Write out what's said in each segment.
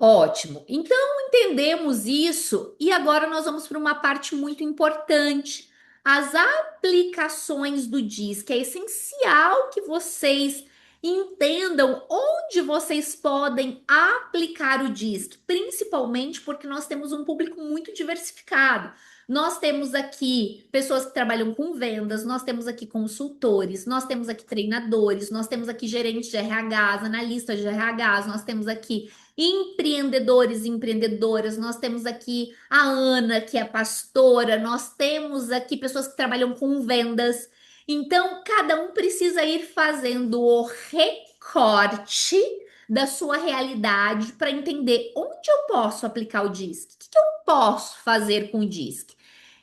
Ótimo. Então, entendemos isso e agora nós vamos para uma parte muito importante. As aplicações do DISC. É essencial que vocês entendam onde vocês podem aplicar o DISC, principalmente porque nós temos um público muito diversificado. Nós temos aqui pessoas que trabalham com vendas, nós temos aqui consultores, nós temos aqui treinadores, nós temos aqui gerentes de RHs, analistas de RHs, nós temos aqui empreendedores e empreendedoras. Nós temos aqui a Ana, que é pastora, nós temos aqui pessoas que trabalham com vendas. Então, cada um precisa ir fazendo o recorte da sua realidade para entender onde eu posso aplicar o DISC, o que que eu posso fazer com o DISC.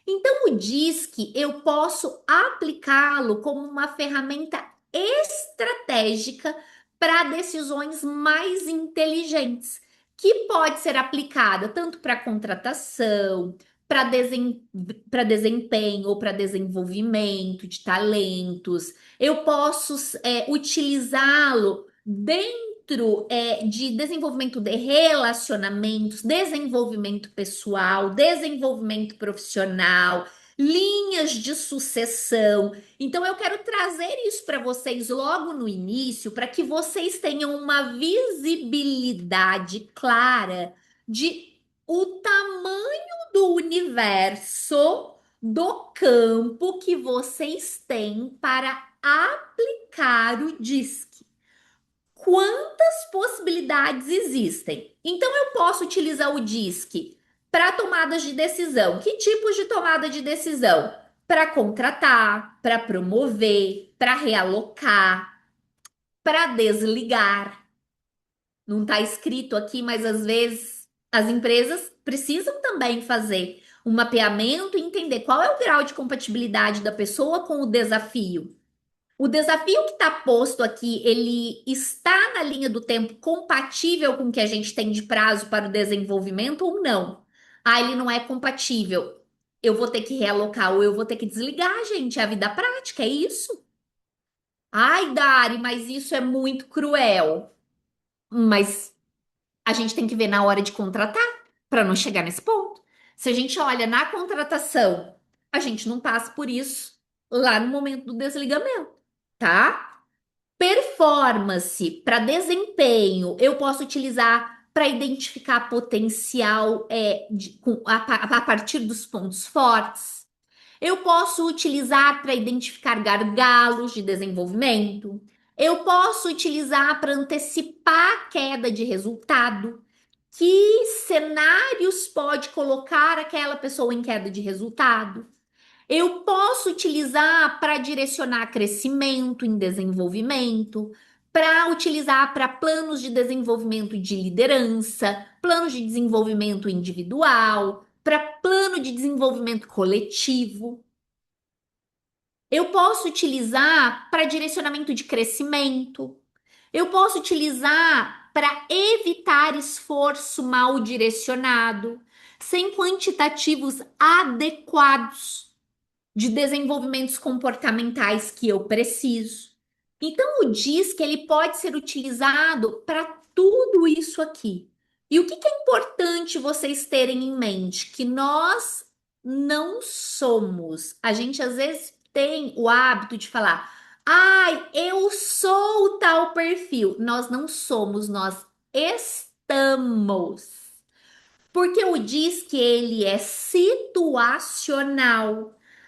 Então, o DISC eu posso aplicá-lo como uma ferramenta estratégica para decisões mais inteligentes, que pode ser aplicada tanto para contratação, para desempenho ou para desenvolvimento de talentos. Eu posso utilizá-lo dentro de desenvolvimento de relacionamentos, desenvolvimento pessoal, desenvolvimento profissional, linhas de sucessão. Então, eu quero trazer isso para vocês logo no início, para que vocês tenham uma visibilidade clara de o tamanho do universo, do campo que vocês têm para aplicar o DISC. Quantas possibilidades existem? Então, eu posso utilizar o DISC para tomadas de decisão. Que tipos de tomada de decisão? Para contratar, para promover, para realocar, para desligar. Não está escrito aqui, mas às vezes as empresas precisam também fazer um mapeamento e entender qual é o grau de compatibilidade da pessoa com o desafio. O desafio que está posto aqui, ele está na linha do tempo compatível com o que a gente tem de prazo para o desenvolvimento ou não? Ah, ele não é compatível. Eu vou ter que realocar ou eu vou ter que desligar, gente. É a vida prática, é isso? Ai, Dari, mas isso é muito cruel. Mas a gente tem que ver na hora de contratar para não chegar nesse ponto. Se a gente olha na contratação, a gente não passa por isso lá no momento do desligamento, tá? Performance para desempenho, eu posso utilizar para identificar potencial a partir dos pontos fortes. Eu posso utilizar para identificar gargalos de desenvolvimento. Eu posso utilizar para antecipar a queda de resultado. Que cenários pode colocar aquela pessoa em queda de resultado? Eu posso utilizar para direcionar crescimento em desenvolvimento, para utilizar para planos de desenvolvimento de liderança, planos de desenvolvimento individual, para plano de desenvolvimento coletivo. Eu posso utilizar para direcionamento de crescimento. Eu posso utilizar para evitar esforço mal direcionado, sem quantitativos adequados de desenvolvimentos comportamentais que eu preciso. Então, o DISC ele pode ser utilizado para tudo isso aqui. E o que que é importante vocês terem em mente? Que nós não somos. A gente às vezes tem o hábito de falar: ai, eu sou o tal perfil. Nós não somos, nós estamos. Porque o diz que ele é situacional.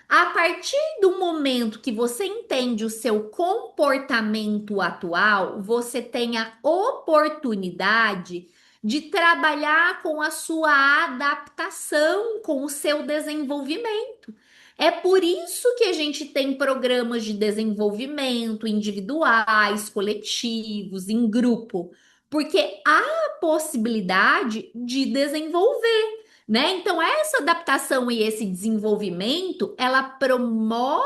A partir do momento que você entende o seu comportamento atual, você tem a oportunidade de trabalhar com a sua adaptação, com o seu desenvolvimento. É por isso que a gente tem programas de desenvolvimento individuais, coletivos, em grupo, porque há possibilidade de desenvolver, né? Então, essa adaptação e esse desenvolvimento, ela promove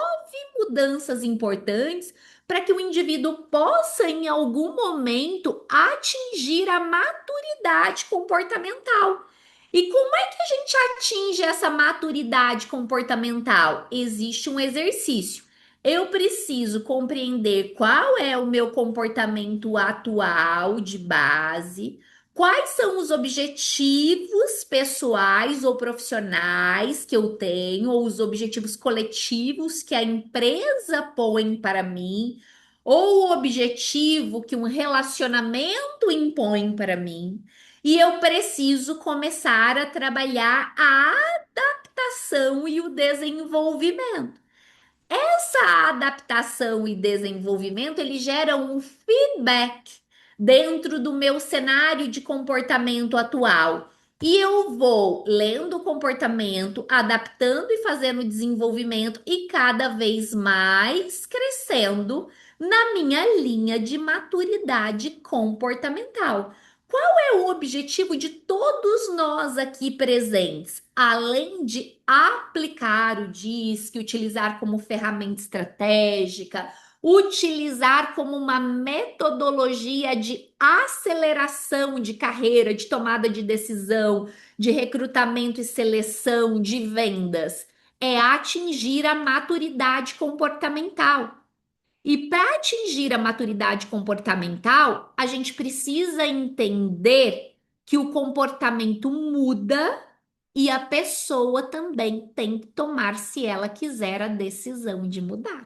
mudanças importantes para que o indivíduo possa, em algum momento, atingir a maturidade comportamental. E como é que a gente atinge essa maturidade comportamental? Existe um exercício. Eu preciso compreender qual é o meu comportamento atual de base, Quais são os objetivos pessoais ou profissionais que eu tenho, ou os objetivos coletivos que a empresa põe para mim, ou o objetivo que um relacionamento impõe para mim, e eu preciso começar a trabalhar a adaptação e o desenvolvimento. Essa adaptação e desenvolvimento, ele gera um feedback dentro do meu cenário de comportamento atual. E eu vou lendo o comportamento, adaptando e fazendo desenvolvimento e cada vez mais crescendo na minha linha de maturidade comportamental. Qual é o objetivo de todos nós aqui presentes? Além de aplicar o DISC, utilizar como ferramenta estratégica, utilizar como uma metodologia de aceleração de carreira, de tomada de decisão, de recrutamento e seleção, de vendas, é atingir a maturidade comportamental. E para atingir a maturidade comportamental, a gente precisa entender que o comportamento muda e a pessoa também tem que tomar, se ela quiser, a decisão de mudar.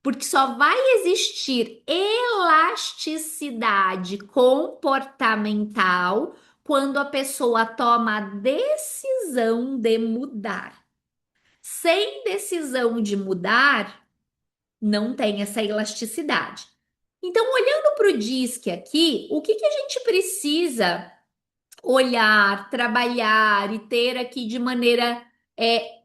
Porque só vai existir elasticidade comportamental quando a pessoa toma a decisão de mudar. Sem decisão de mudar, não tem essa elasticidade. Então, olhando para o DISC aqui, o que que a gente precisa olhar, trabalhar e ter aqui de maneira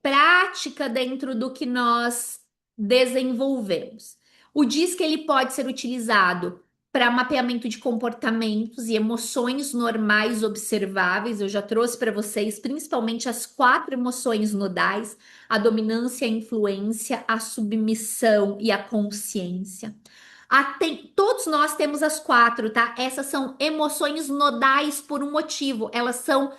prática dentro do que nós desenvolvemos? O DISC ele pode ser utilizado para mapeamento de comportamentos e emoções normais observáveis. Eu já trouxe para vocês principalmente as 4 emoções nodais: a dominância, a influência, a submissão e a consciência. Todos nós temos as 4, tá? Essas são emoções nodais por um motivo. Elas são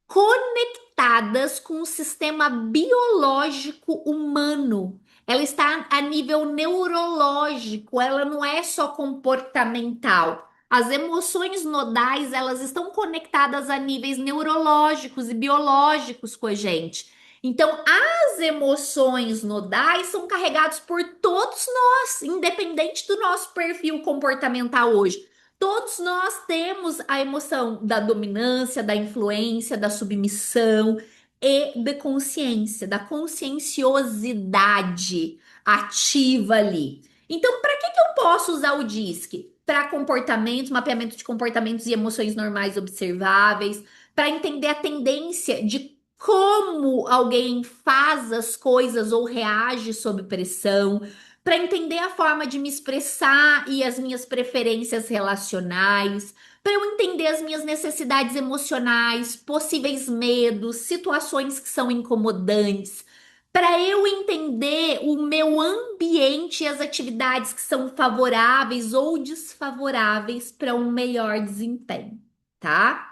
conectadas com o sistema biológico humano. Ela está a nível neurológico, ela não é só comportamental. As emoções nodais, elas estão conectadas a níveis neurológicos e biológicos com a gente. Então, as emoções nodais são carregadas por todos nós, independente do nosso perfil comportamental hoje. Todos nós temos a emoção da dominância, da influência, da submissão e da consciência, da conscienciosidade ativa ali. Então, para que eu posso usar o DISC? Para comportamentos, mapeamento de comportamentos e emoções normais observáveis, para entender a tendência de como alguém faz as coisas ou reage sob pressão, para entender a forma de me expressar e as minhas preferências relacionais, para eu entender as minhas necessidades emocionais, possíveis medos, situações que são incomodantes, para eu entender o meu ambiente e as atividades que são favoráveis ou desfavoráveis para um melhor desempenho, tá?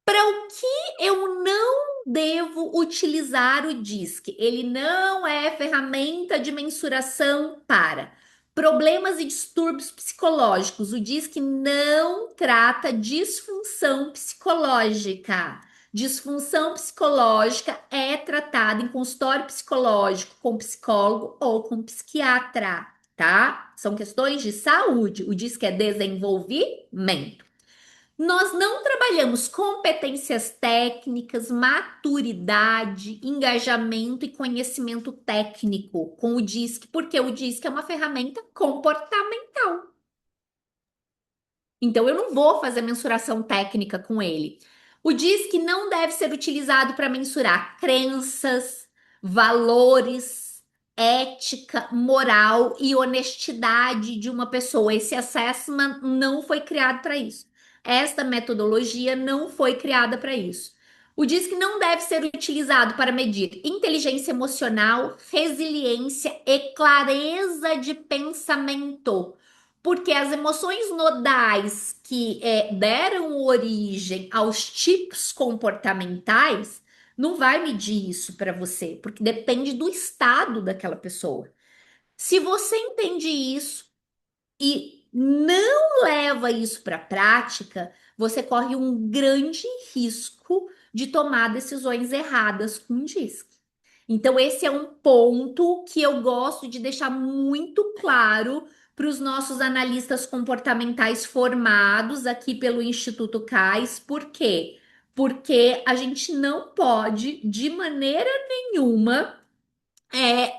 Para o que eu não devo utilizar o DISC? Ele não é ferramenta de mensuração para problemas e distúrbios psicológicos. O DISC não trata disfunção psicológica. Disfunção psicológica é tratada em consultório psicológico com psicólogo ou com psiquiatra, tá? São questões de saúde. O DISC é desenvolvimento. Nós não trabalhamos competências técnicas, maturidade, engajamento e conhecimento técnico com o DISC, porque o DISC é uma ferramenta comportamental. Então, eu não vou fazer mensuração técnica com ele. O DISC não deve ser utilizado para mensurar crenças, valores, ética, moral e honestidade de uma pessoa. Esse assessment não foi criado para isso. Esta metodologia não foi criada para isso. O DISC não deve ser utilizado para medir inteligência emocional, resiliência e clareza de pensamento, porque as emoções nodais que deram origem aos tipos comportamentais não vai medir isso para você, porque depende do estado daquela pessoa. Se você entende isso e não leva isso para a prática, você corre um grande risco de tomar decisões erradas com o DISC. Então, esse é um ponto que eu gosto de deixar muito claro para os nossos analistas comportamentais formados aqui pelo Instituto CAIS. Por quê? Porque a gente não pode, de maneira nenhuma,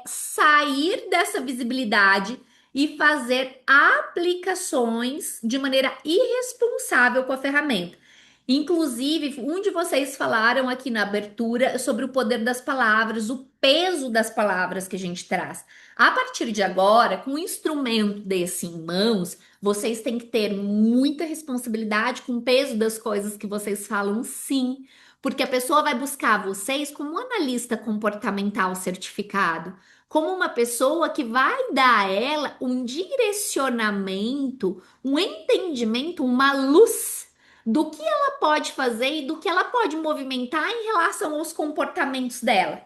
sair dessa visibilidade e fazer aplicações de maneira irresponsável com a ferramenta. Inclusive, um de vocês falaram aqui na abertura sobre o poder das palavras, o peso das palavras que a gente traz. A partir de agora, com um instrumento desse em mãos, vocês têm que ter muita responsabilidade com o peso das coisas que vocês falam, sim. Porque a pessoa vai buscar vocês como um analista comportamental certificado, como uma pessoa que vai dar a ela um direcionamento, um entendimento, uma luz do que ela pode fazer e do que ela pode movimentar em relação aos comportamentos dela.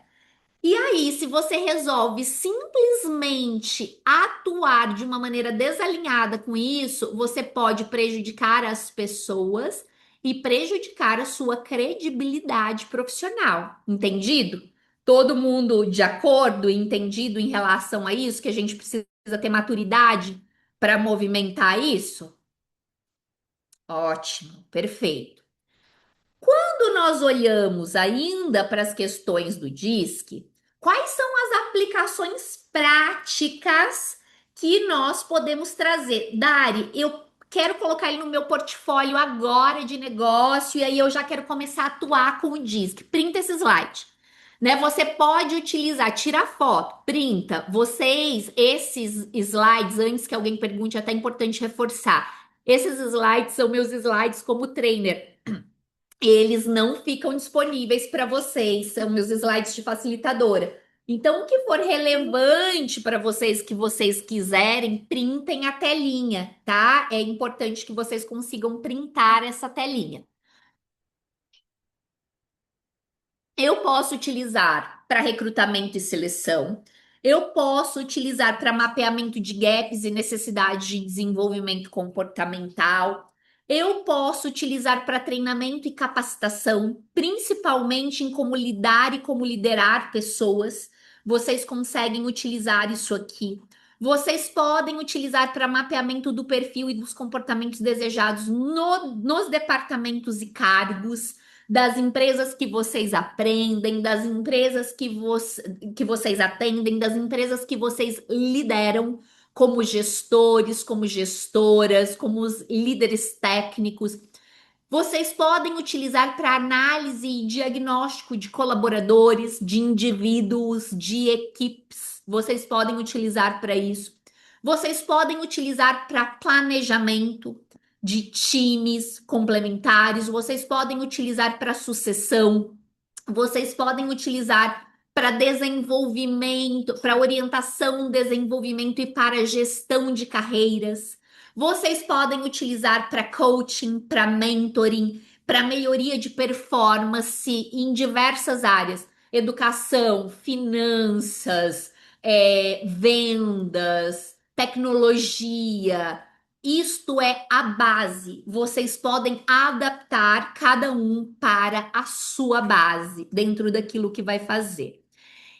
E aí, se você resolve simplesmente atuar de uma maneira desalinhada com isso, você pode prejudicar as pessoas e prejudicar a sua credibilidade profissional. Entendido? Todo mundo de acordo e entendido em relação a isso, que a gente precisa ter maturidade para movimentar isso? Ótimo, perfeito. Quando nós olhamos ainda para as questões do DISC, quais são as aplicações práticas que nós podemos trazer? Dari, eu quero colocar ele no meu portfólio agora de negócio e aí eu já quero começar a atuar com o DISC. Printa esse slide. Né? Você pode utilizar, tira foto, printa. Vocês, esses slides, antes que alguém pergunte, é até importante reforçar. Esses slides são meus slides como trainer, eles não ficam disponíveis para vocês, são meus slides de facilitadora. Então, o que for relevante para vocês, que vocês quiserem, printem a telinha, tá? É importante que vocês consigam printar essa telinha. Eu posso utilizar para recrutamento e seleção. Eu posso utilizar para mapeamento de gaps e necessidades de desenvolvimento comportamental. Eu posso utilizar para treinamento e capacitação, principalmente em como lidar e como liderar pessoas. Vocês conseguem utilizar isso aqui. Vocês podem utilizar para mapeamento do perfil e dos comportamentos desejados nos departamentos e cargos das empresas que vocês aprendem, das empresas que vocês atendem, das empresas que vocês lideram, como gestores, como gestoras, como os líderes técnicos. Vocês podem utilizar para análise e diagnóstico de colaboradores, de indivíduos, de equipes. Vocês podem utilizar para isso. Vocês podem utilizar para planejamento de times complementares. Vocês podem utilizar para sucessão. Vocês podem utilizar para desenvolvimento, para orientação, desenvolvimento e para gestão de carreiras. Vocês podem utilizar para coaching, para mentoring, para melhoria de performance em diversas áreas: educação, finanças, vendas, tecnologia. Isto é a base. Vocês podem adaptar cada um para a sua base, dentro daquilo que vai fazer.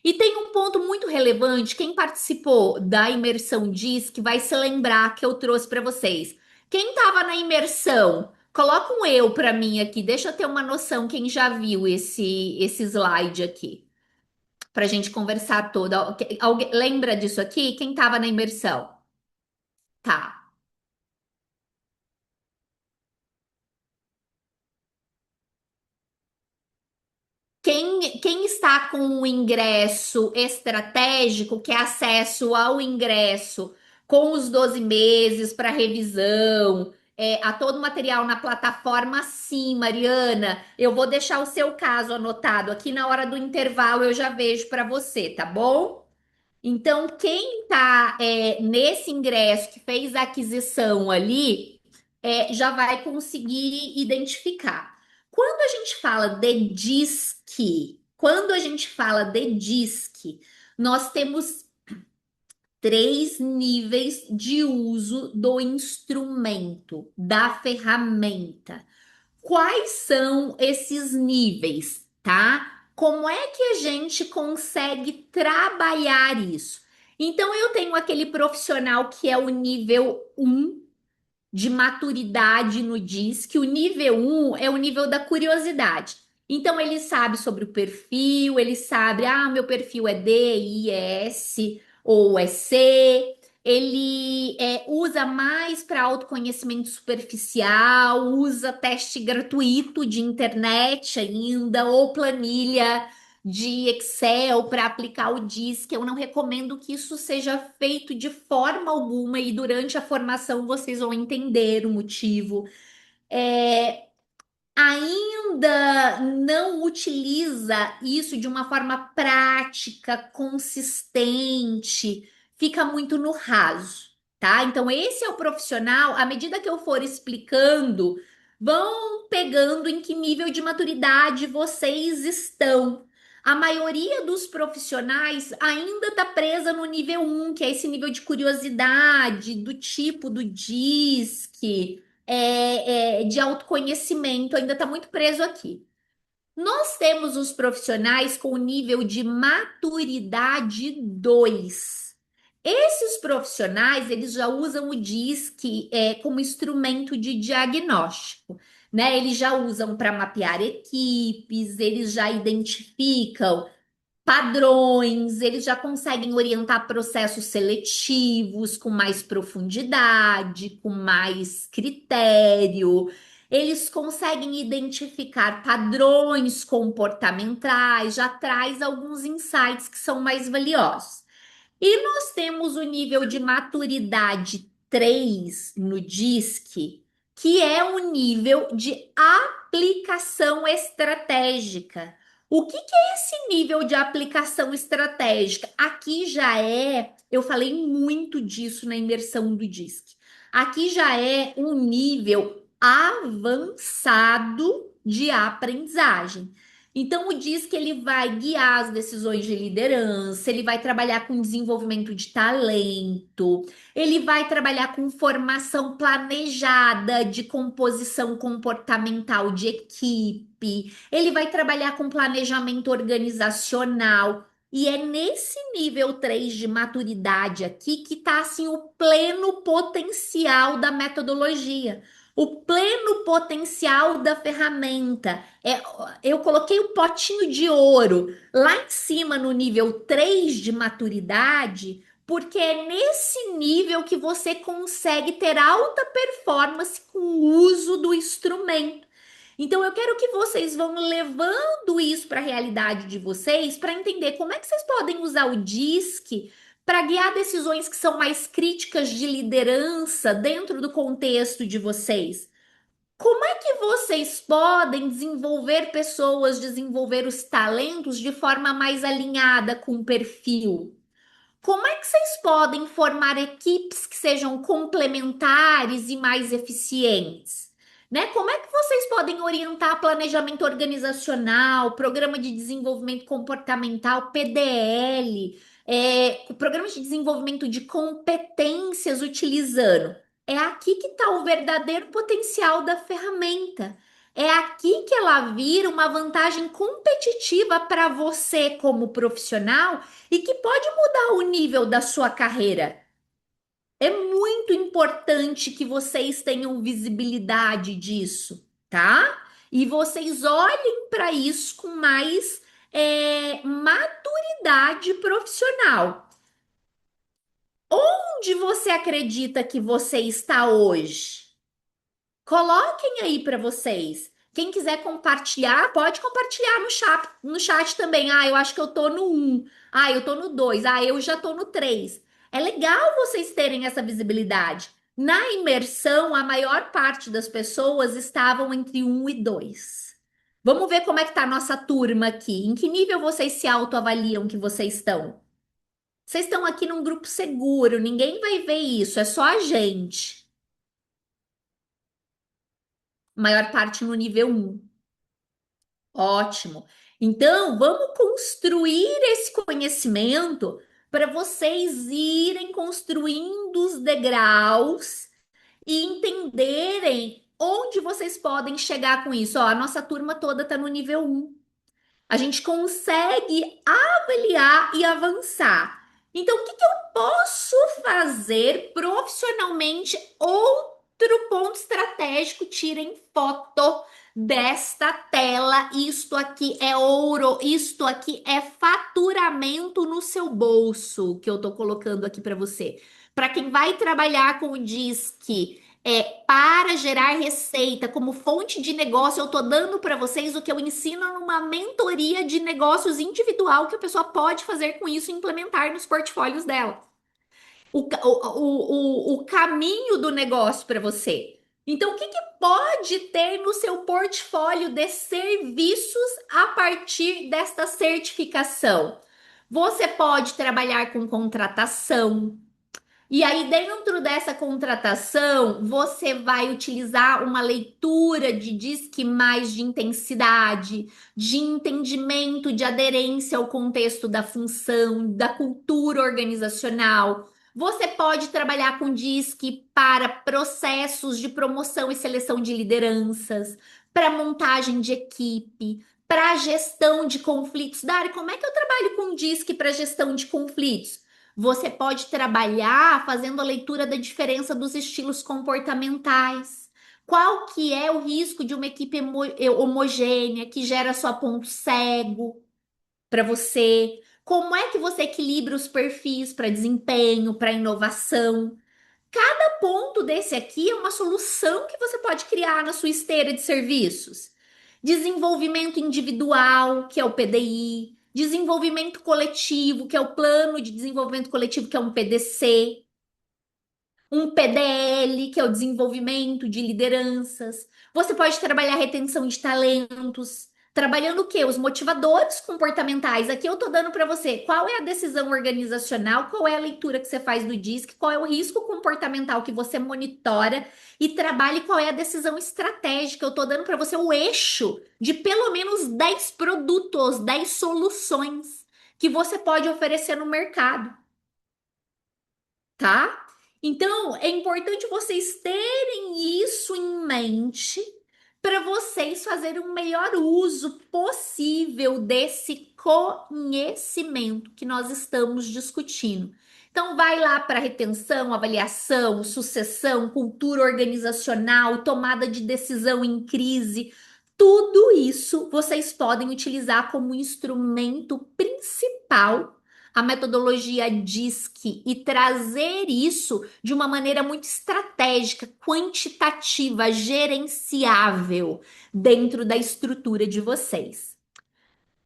E tem um ponto muito relevante, quem participou da imersão diz que vai se lembrar que eu trouxe para vocês. Quem estava na imersão, coloca um eu para mim aqui, deixa eu ter uma noção quem já viu esse slide aqui, para a gente conversar toda. Alguém lembra disso aqui? Quem estava na imersão? Tá. Quem está com o ingresso estratégico, que é acesso ao ingresso com os 12 meses para revisão, a todo o material na plataforma, sim, Mariana. Eu vou deixar o seu caso anotado aqui na hora do intervalo, eu já vejo para você, tá bom? Então, quem está nesse ingresso que fez a aquisição ali, já vai conseguir identificar. Quando a gente fala de DISC, quando a gente fala de DISC, nós temos três níveis de uso do instrumento, da ferramenta. Quais são esses níveis, tá? Como é que a gente consegue trabalhar isso? Então, eu tenho aquele profissional que é o nível um de maturidade no DISC. O nível um é o nível da curiosidade. Então, ele sabe sobre o perfil, ele sabe, meu perfil é D, I, S ou é C. Ele usa mais para autoconhecimento superficial, usa teste gratuito de internet ainda, ou planilha de Excel para aplicar o DISC. Eu não recomendo que isso seja feito de forma alguma, e durante a formação vocês vão entender o motivo. É, ainda não utiliza isso de uma forma prática, consistente, fica muito no raso, tá? Então, esse é o profissional, à medida que eu for explicando, vão pegando em que nível de maturidade vocês estão. A maioria dos profissionais ainda está presa no nível um, que é esse nível de curiosidade, do tipo do DISC, de autoconhecimento, ainda está muito preso aqui. Nós temos os profissionais com o nível de maturidade 2. Esses profissionais, eles já usam o DISC como instrumento de diagnóstico, né? Eles já usam para mapear equipes, eles já identificam padrões, eles já conseguem orientar processos seletivos com mais profundidade, com mais critério. Eles conseguem identificar padrões comportamentais, já traz alguns insights que são mais valiosos. E nós temos o nível de maturidade 3 no DISC, que é o nível de aplicação estratégica. O que é esse nível de aplicação estratégica? Aqui já eu falei muito disso na imersão do DISC. Aqui já é um nível avançado de aprendizagem. Então, o diz que ele vai guiar as decisões de liderança, ele vai trabalhar com desenvolvimento de talento, ele vai trabalhar com formação planejada de composição comportamental de equipe, ele vai trabalhar com planejamento organizacional. E é nesse nível 3 de maturidade aqui que está assim, o pleno potencial da metodologia, o pleno potencial da ferramenta. Eu coloquei o potinho de ouro lá em cima no nível 3 de maturidade, porque é nesse nível que você consegue ter alta performance com o uso do instrumento. Então, eu quero que vocês vão levando isso para a realidade de vocês, para entender como é que vocês podem usar o DISC para guiar decisões que são mais críticas de liderança dentro do contexto de vocês. Como é que vocês podem desenvolver pessoas, desenvolver os talentos de forma mais alinhada com o perfil? Como é que vocês podem formar equipes que sejam complementares e mais eficientes? Né? Como é que vocês podem orientar planejamento organizacional, programa de desenvolvimento comportamental, PDL, programas de desenvolvimento de competências utilizando? É aqui que está o verdadeiro potencial da ferramenta. É aqui que ela vira uma vantagem competitiva para você como profissional e que pode mudar o nível da sua carreira. É muito importante que vocês tenham visibilidade disso, tá? E vocês olhem para isso com mais maturidade profissional. Onde você acredita que você está hoje? Coloquem aí para vocês. Quem quiser compartilhar, pode compartilhar no chat também. Eu acho que eu tô no um. Eu tô no 2. Eu já tô no 3. É legal vocês terem essa visibilidade. Na imersão, a maior parte das pessoas estavam entre um e 2. Vamos ver como é que tá a nossa turma aqui. Em que nível vocês se autoavaliam que vocês estão? Vocês estão aqui num grupo seguro, ninguém vai ver isso, é só a gente. Maior parte no nível um. Ótimo. Então, vamos construir esse conhecimento para vocês irem construindo os degraus e entenderem onde vocês podem chegar com isso. Ó, a nossa turma toda está no nível um. A gente consegue avaliar e avançar. Então, o que que eu posso fazer profissionalmente? Outro ponto estratégico: tirem foto desta tela. Isto aqui é ouro, isto aqui é faturamento no seu bolso que eu tô colocando aqui para você. Para quem vai trabalhar com o DISC para gerar receita como fonte de negócio, eu tô dando para vocês o que eu ensino numa mentoria de negócios individual que a pessoa pode fazer com isso e implementar nos portfólios dela. O caminho do negócio para você. Então, o que que pode ter no seu portfólio de serviços a partir desta certificação? Você pode trabalhar com contratação, e aí, dentro dessa contratação, você vai utilizar uma leitura de disque mais de intensidade, de entendimento, de aderência ao contexto da função, da cultura organizacional. Você pode trabalhar com disque para processos de promoção e seleção de lideranças, para montagem de equipe, para gestão de conflitos. Dari, como é que eu trabalho com disque para gestão de conflitos? Você pode trabalhar fazendo a leitura da diferença dos estilos comportamentais. Qual que é o risco de uma equipe homogênea que gera só ponto cego para você? Como é que você equilibra os perfis para desempenho, para inovação? Ponto desse aqui é uma solução que você pode criar na sua esteira de serviços. Desenvolvimento individual, que é o PDI, desenvolvimento coletivo, que é o plano de desenvolvimento coletivo, que é um PDC, um PDL, que é o desenvolvimento de lideranças. Você pode trabalhar retenção de talentos, trabalhando o quê? Os motivadores comportamentais. Aqui eu tô dando para você qual é a decisão organizacional, qual é a leitura que você faz do DISC, qual é o risco comportamental que você monitora e trabalhe qual é a decisão estratégica. Eu tô dando para você o eixo de pelo menos 10 produtos, 10 soluções que você pode oferecer no mercado, tá? Então, é importante vocês terem isso em mente para vocês fazerem o melhor uso possível desse conhecimento que nós estamos discutindo. Então, vai lá para retenção, avaliação, sucessão, cultura organizacional, tomada de decisão em crise. Tudo isso vocês podem utilizar como instrumento principal a metodologia DISC e trazer isso de uma maneira muito estratégica, quantitativa, gerenciável dentro da estrutura de vocês.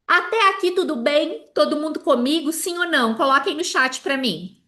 Até aqui tudo bem? Todo mundo comigo? Sim ou não? Coloquem no chat para mim.